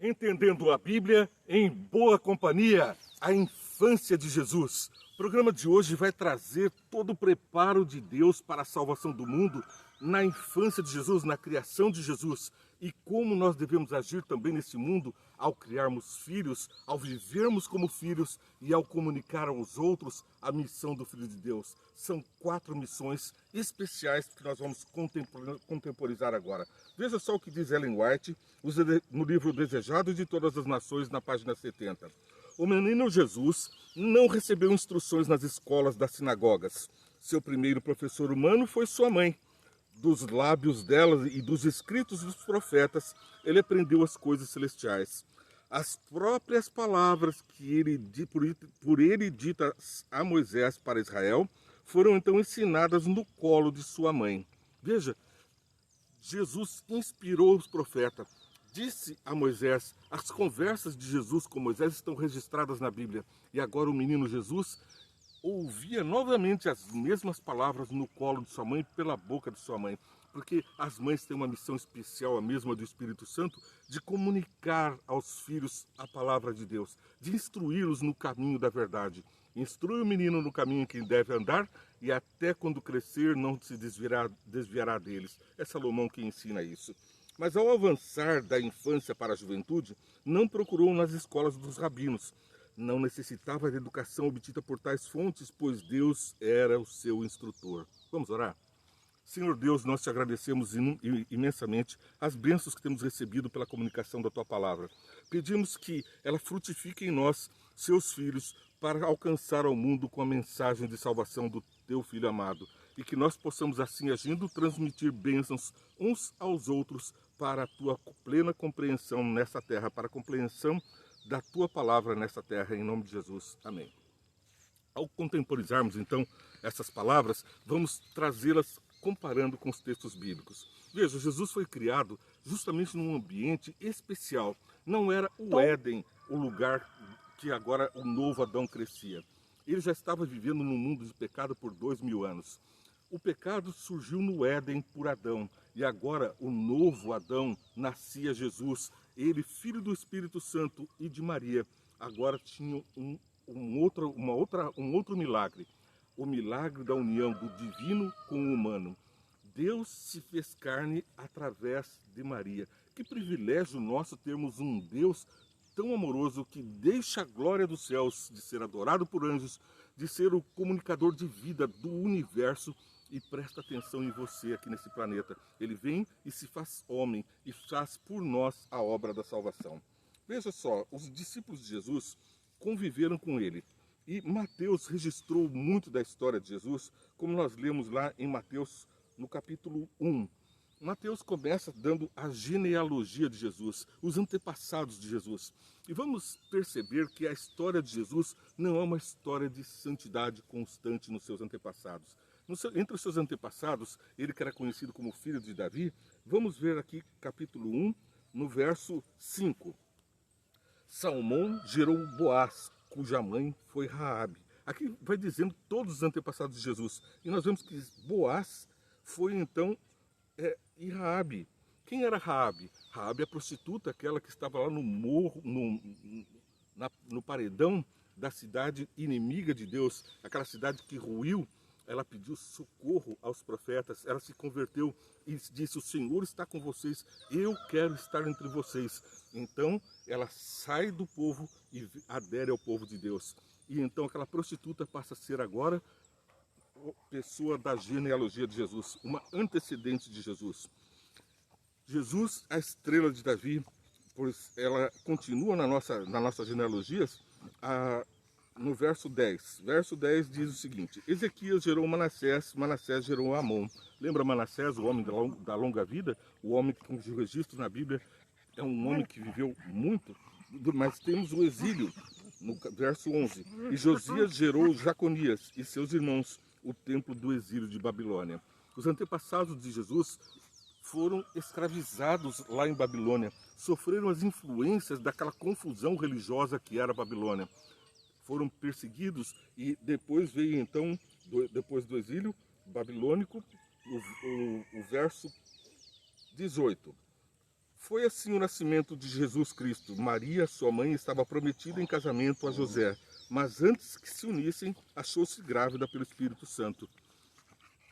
Entendendo a Bíblia em boa companhia, a infância de Jesus. O programa de hoje vai trazer todo o preparo de Deus para a salvação do mundo na infância de Jesus, na criação de Jesus, e como nós devemos agir também nesse mundo ao criarmos filhos, ao vivermos como filhos e ao comunicar aos outros a missão do Filho de Deus. São 4 missões especiais que nós vamos contemporizar agora. Veja só o que diz Ellen White no livro Desejado de Todas as Nações, na página 70. O menino Jesus não recebeu instruções nas escolas das sinagogas. Seu primeiro professor humano foi sua mãe. Dos lábios dela e dos escritos dos profetas, ele aprendeu as coisas celestiais. As próprias palavras que por ele ditas a Moisés para Israel foram então ensinadas no colo de sua mãe. Veja, Jesus inspirou os profetas, disse a Moisés. As conversas de Jesus com Moisés estão registradas na Bíblia. E agora o menino Jesus ouvia novamente as mesmas palavras no colo de sua mãe, pela boca de sua mãe. Porque as mães têm uma missão especial, a mesma do Espírito Santo, de comunicar aos filhos a palavra de Deus, de instruí-los no caminho da verdade. Instrui o menino no caminho em que deve andar, e até quando crescer não se desviará deles. É Salomão que ensina isso. Mas ao avançar da infância para a juventude, não procurou nas escolas dos rabinos. Não necessitava de educação obtida por tais fontes, pois Deus era o seu instrutor. Vamos orar? Senhor Deus, nós te agradecemos imensamente as bênçãos que temos recebido pela comunicação da Tua Palavra. Pedimos que ela frutifique em nós, seus filhos, para alcançar ao mundo com a mensagem de salvação do Teu Filho amado. E que nós possamos, assim agindo, transmitir bênçãos uns aos outros para a Tua plena compreensão nessa terra, para a compreensão da Tua Palavra nessa terra, em nome de Jesus. Amém. Ao contemporizarmos, então, essas palavras, vamos trazê-las comparando com os textos bíblicos. Veja, Jesus foi criado justamente num ambiente especial. Não era o Éden, o lugar que agora o novo Adão crescia. Ele já estava vivendo num mundo de pecado por 2000 anos. O pecado surgiu no Éden por Adão, e agora o novo Adão nascia Jesus. Ele, filho do Espírito Santo e de Maria, agora tinha um outro milagre. O milagre da união do divino com o humano. Deus se fez carne através de Maria. Que privilégio nosso termos um Deus tão amoroso que deixa a glória dos céus de ser adorado por anjos, de ser o comunicador de vida do universo, e presta atenção em você aqui nesse planeta. Ele vem e se faz homem e faz por nós a obra da salvação. Veja só, os discípulos de Jesus conviveram com ele. E Mateus registrou muito da história de Jesus, como nós lemos lá em Mateus, no capítulo 1. Mateus começa dando a genealogia de Jesus, os antepassados de Jesus. E vamos perceber que a história de Jesus não é uma história de santidade constante nos seus antepassados. Entre os seus antepassados, ele que era conhecido como filho de Davi, vamos ver aqui capítulo 1, no verso 5. Salmão gerou Boaz, cuja mãe foi Raabe. Aqui vai dizendo todos os antepassados de Jesus. E nós vemos que Boaz foi então e Raabe. Quem era Raabe? Raabe é a prostituta, aquela que estava lá no morro, no paredão da cidade inimiga de Deus, aquela cidade que ruiu. Ela pediu socorro aos profetas, ela se converteu e disse: o Senhor está com vocês, eu quero estar entre vocês. Então ela sai do povo e adere ao povo de Deus. E então aquela prostituta passa a ser agora pessoa da genealogia de Jesus, uma antecedente de Jesus. Jesus, a estrela de Davi, pois ela continua na nossa genealogia, no verso 10. Verso 10 diz o seguinte: Ezequias gerou Manassés, Manassés gerou Amon. Lembra Manassés, o homem da longa vida? O homem que, com os registros na Bíblia, é um homem que viveu muito, mas temos o exílio, no verso 11. E Josias gerou Jaconias e seus irmãos, o templo do exílio de Babilônia. Os antepassados de Jesus foram escravizados lá em Babilônia, sofreram as influências daquela confusão religiosa que era a Babilônia. Foram perseguidos e depois veio então, depois do exílio babilônico, o verso 18. Foi assim o nascimento de Jesus Cristo. Maria, sua mãe, estava prometida em casamento a José, mas antes que se unissem, achou-se grávida pelo Espírito Santo.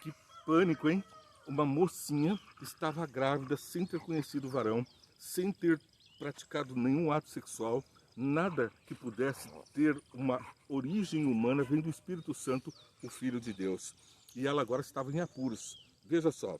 Que pânico, hein? Uma mocinha estava grávida sem ter conhecido o varão, sem ter praticado nenhum ato sexual, nada que pudesse ter uma origem humana, vem do Espírito Santo, o Filho de Deus. E ela agora estava em apuros. Veja só.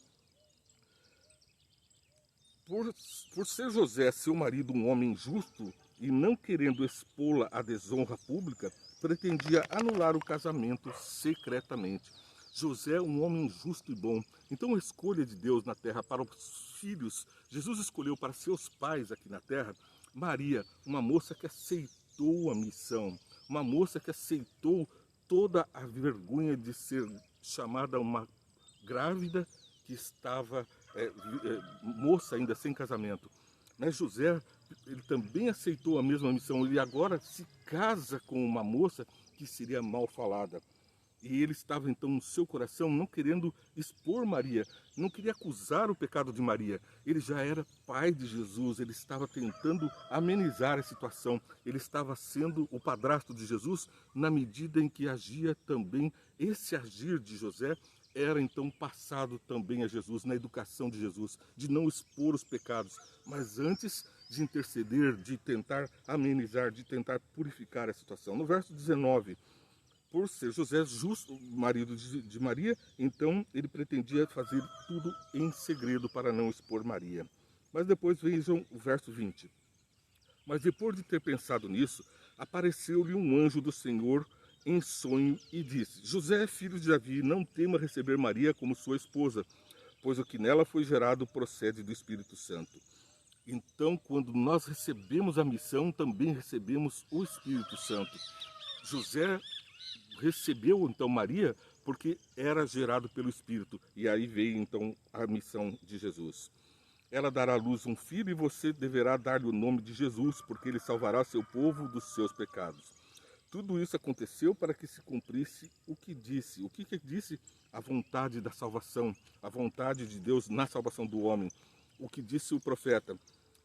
Por ser José, seu marido, um homem justo, e não querendo expô-la à desonra pública, pretendia anular o casamento secretamente. José, um homem justo e bom. Então a escolha de Deus na terra para os filhos, Jesus escolheu para seus pais aqui na terra, Maria, uma moça que aceitou a missão, uma moça que aceitou toda a vergonha de ser chamada uma grávida que estava moça ainda sem casamento. Mas José, ele também aceitou a mesma missão. Ele agora se casa com uma moça que seria mal falada. E ele estava então no seu coração não querendo expor Maria, não queria acusar o pecado de Maria. Ele já era pai de Jesus, ele estava tentando amenizar a situação. Ele estava sendo o padrasto de Jesus na medida em que agia também. Esse agir de José era então passado também a Jesus, na educação de Jesus, de não expor os pecados, mas antes de interceder, de tentar amenizar, de tentar purificar a situação. No verso 19, por ser José justo, marido de Maria, então ele pretendia fazer tudo em segredo para não expor Maria. Mas depois vejam o verso 20. Mas depois de ter pensado nisso, apareceu-lhe um anjo do Senhor em sonho e disse: José, filho de Davi, não tema receber Maria como sua esposa, pois o que nela foi gerado procede do Espírito Santo. Então, quando nós recebemos a missão, também recebemos o Espírito Santo. José recebeu então Maria porque era gerado pelo Espírito, e aí veio então a missão de Jesus. Ela dará à luz um filho e você deverá dar-lhe o nome de Jesus, porque ele salvará seu povo dos seus pecados. Tudo isso aconteceu para que se cumprisse o que disse. O que disse? A vontade da salvação, a vontade de Deus na salvação do homem. O que disse o profeta: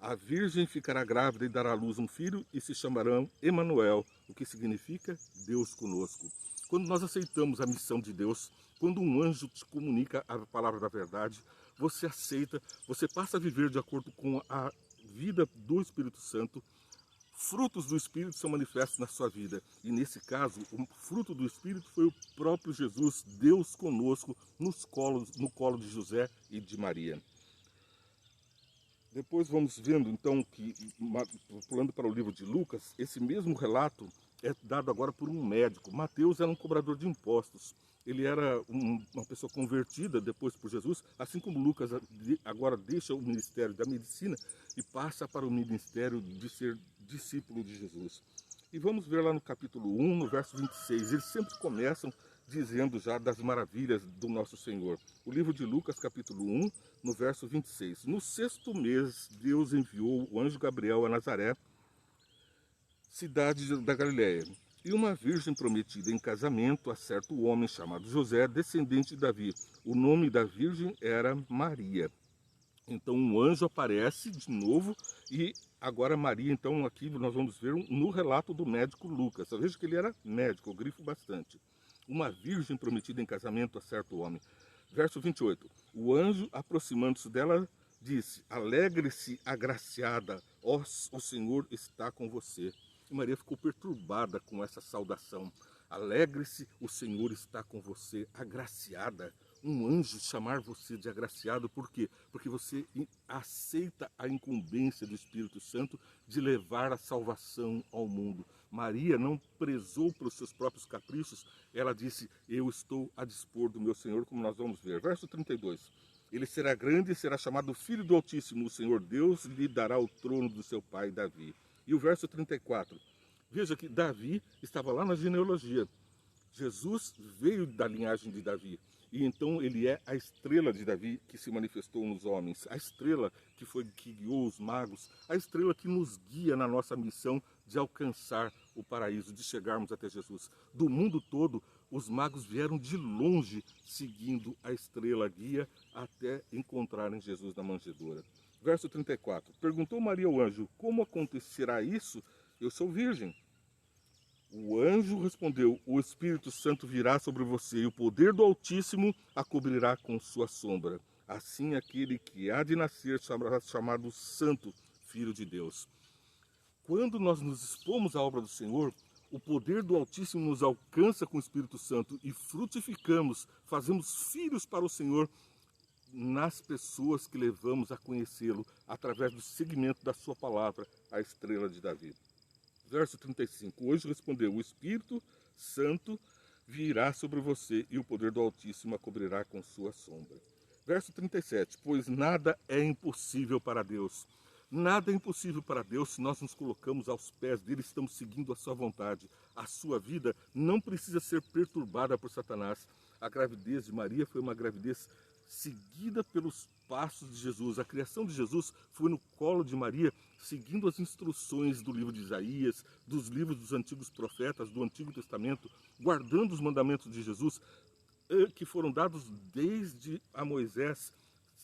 a virgem ficará grávida e dará à luz um filho e se chamarão Emanuel, o que significa Deus conosco. Quando nós aceitamos a missão de Deus, quando um anjo te comunica a palavra da verdade, você aceita, você passa a viver de acordo com a vida do Espírito Santo. Frutos do Espírito são manifestos na sua vida. E nesse caso, o fruto do Espírito foi o próprio Jesus, Deus conosco, no colo de José e de Maria. Depois vamos vendo então que, pulando para o livro de Lucas, esse mesmo relato é dado agora por um médico. Mateus era um cobrador de impostos. Ele era uma pessoa convertida depois por Jesus, assim como Lucas agora deixa o ministério da medicina e passa para o ministério de ser discípulo de Jesus. E vamos ver lá no capítulo 1, no verso 26. Eles sempre começam dizendo já das maravilhas do nosso Senhor. O livro de Lucas, capítulo 1, no verso 26. No 6º mês, Deus enviou o anjo Gabriel a Nazaré, cidade da Galiléia, e uma virgem prometida em casamento a certo homem chamado José, descendente de Davi. O nome da virgem era Maria. Então um anjo aparece de novo e agora Maria, então aqui nós vamos ver no relato do médico Lucas. Eu vejo que ele era médico, eu grifo bastante. Uma virgem prometida em casamento a certo homem. Verso 28. O anjo, aproximando-se dela, disse: alegre-se, agraciada, ó, o Senhor está com você. E Maria ficou perturbada com essa saudação. Alegre-se, o Senhor está com você, agraciada. Um anjo chamar você de agraciado, por quê? Porque você aceita a incumbência do Espírito Santo de levar a salvação ao mundo. Maria não prezou pelos seus próprios caprichos, ela disse: eu estou a dispor do meu Senhor, como nós vamos ver. Verso 32. Ele será grande e será chamado Filho do Altíssimo, o Senhor Deus lhe dará o trono do seu pai Davi. E o verso 34. Veja que Davi estava lá na genealogia. Jesus veio da linhagem de Davi. E então ele é a estrela de Davi que se manifestou nos homens. A estrela que guiou os magos. A estrela que nos guia na nossa missão de alcançar o paraíso, de chegarmos até Jesus. Do mundo todo, os magos vieram de longe seguindo a estrela guia até encontrarem Jesus na manjedoura. Verso 34. Perguntou Maria ao anjo: como acontecerá isso? Eu sou virgem. O anjo respondeu: o Espírito Santo virá sobre você e o poder do Altíssimo a cobrirá com sua sombra. Assim aquele que há de nascer será chamado Santo, Filho de Deus. Quando nós nos expomos à obra do Senhor, o poder do Altíssimo nos alcança com o Espírito Santo e frutificamos, fazemos filhos para o Senhor nas pessoas que levamos a conhecê-lo através do seguimento da sua palavra, a estrela de Davi. Verso 35. O anjo respondeu: o Espírito Santo virá sobre você e o poder do Altíssimo a cobrirá com sua sombra. Verso 37. Pois nada é impossível para Deus. Nada é impossível para Deus se nós nos colocamos aos pés dele, estamos seguindo a sua vontade. A sua vida não precisa ser perturbada por Satanás. A gravidez de Maria foi uma gravidez seguida pelos passos de Jesus. A criação de Jesus foi no colo de Maria, seguindo as instruções do livro de Isaías, dos livros dos antigos profetas, do Antigo Testamento, guardando os mandamentos de Jesus, que foram dados desde a Moisés,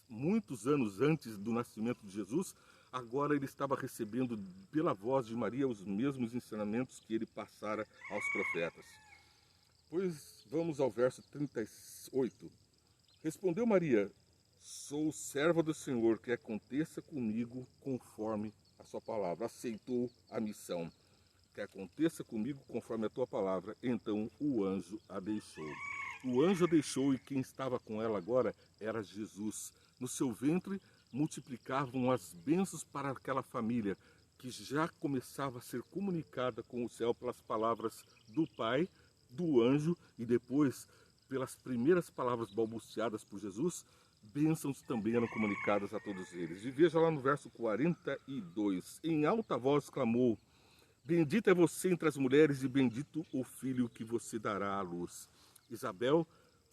muitos anos antes do nascimento de Jesus. Agora ele estava recebendo pela voz de Maria os mesmos ensinamentos que ele passara aos profetas. Pois vamos ao verso 38. Respondeu Maria: sou serva do Senhor, que aconteça comigo conforme a sua palavra. Aceitou a missão. Que aconteça comigo conforme a tua palavra. Então o anjo a deixou. O anjo a deixou e quem estava com ela agora era Jesus. No seu ventre multiplicavam as bênçãos para aquela família que já começava a ser comunicada com o céu pelas palavras do Pai, do anjo e depois pelas primeiras palavras balbuciadas por Jesus. Bênçãos também eram comunicadas a todos eles. E veja lá no verso 42. Em alta voz clamou: bendita é você entre as mulheres e bendito o filho que você dará à luz. Isabel,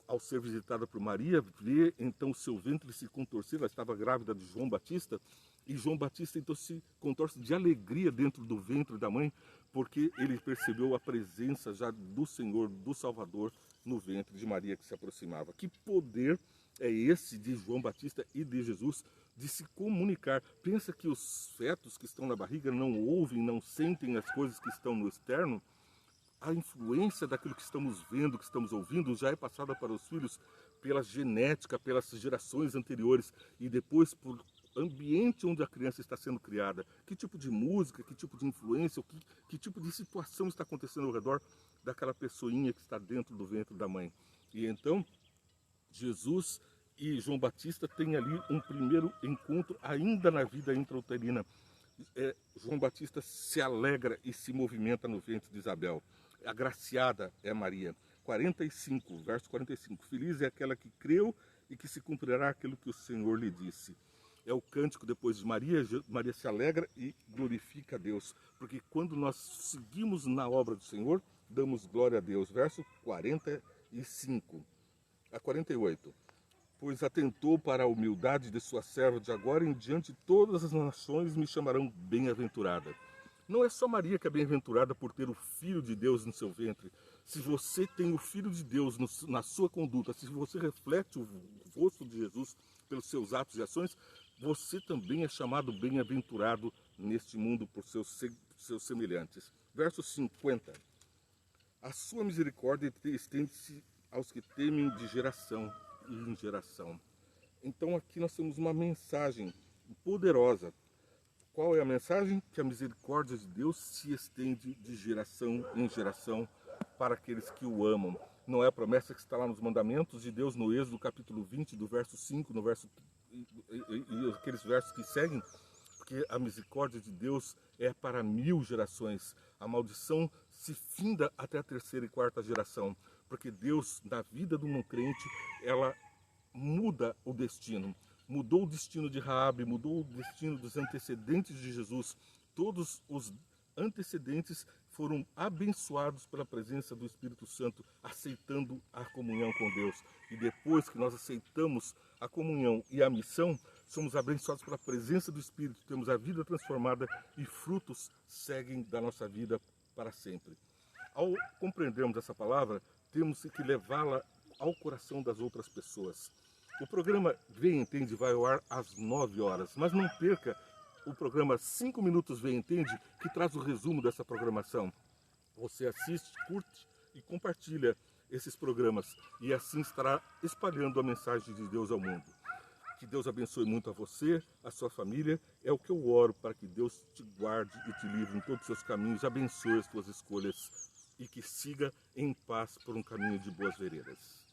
ao ser visitada por Maria, vê então seu ventre se contorcer. Ela estava grávida de João Batista, e João Batista então se contorce de alegria dentro do ventre da mãe, porque ele percebeu a presença já do Senhor, do Salvador, no ventre de Maria que se aproximava. Que poder é esse de João Batista e de Jesus de se comunicar? Pensa que os fetos que estão na barriga não ouvem, não sentem as coisas que estão no externo? A influência daquilo que estamos vendo, que estamos ouvindo, já é passada para os filhos pela genética, pelas gerações anteriores e depois por ambiente onde a criança está sendo criada. Que tipo de música, que tipo de influência, que tipo de situação está acontecendo ao redor daquela pessoinha que está dentro do ventre da mãe. E então, Jesus e João Batista têm ali um primeiro encontro ainda na vida intrauterina. João Batista se alegra e se movimenta no ventre de Isabel. Agraciada é Maria. 45, verso 45. Feliz é aquela que creu e que se cumprirá aquilo que o Senhor lhe disse. É o cântico depois de Maria. Maria se alegra e glorifica a Deus. Porque quando nós seguimos na obra do Senhor, damos glória a Deus. Verso 45 a 48. Pois atentou para a humildade de sua serva, de agora em diante todas as nações me chamarão bem-aventurada. Não é só Maria que é bem-aventurada por ter o Filho de Deus no seu ventre. Se você tem o Filho de Deus na sua conduta, se você reflete o rosto de Jesus pelos seus atos e ações, você também é chamado bem-aventurado neste mundo por seus semelhantes. Verso 50. A sua misericórdia estende-se aos que temem de geração e em geração. Então aqui nós temos uma mensagem poderosa. Qual é a mensagem? Que a misericórdia de Deus se estende de geração em geração para aqueles que o amam. Não é a promessa que está lá nos mandamentos de Deus no Êxodo capítulo 20, do verso 5, no verso e aqueles versos que seguem, porque a misericórdia de Deus é para 1000 gerações. A maldição se finda até a 3ª e 4ª geração, porque Deus, na vida do não crente, ela muda o destino. Mudou o destino de Raabe, mudou o destino dos antecedentes de Jesus. Todos os antecedentes foram abençoados pela presença do Espírito Santo, aceitando a comunhão com Deus. E depois que nós aceitamos a comunhão e a missão, somos abençoados pela presença do Espírito, temos a vida transformada e frutos seguem da nossa vida para sempre. Ao compreendermos essa palavra, temos que levá-la ao coração das outras pessoas. O programa Vem e Entende vai ao ar às 9 horas, mas não perca o programa 5 Minutos Vem e Entende, que traz o resumo dessa programação. Você assiste, curte e compartilha esses programas e assim estará espalhando a mensagem de Deus ao mundo. Que Deus abençoe muito a você, a sua família. É o que eu oro, para que Deus te guarde e te livre em todos os seus caminhos, abençoe as tuas escolhas e que siga em paz por um caminho de boas veredas.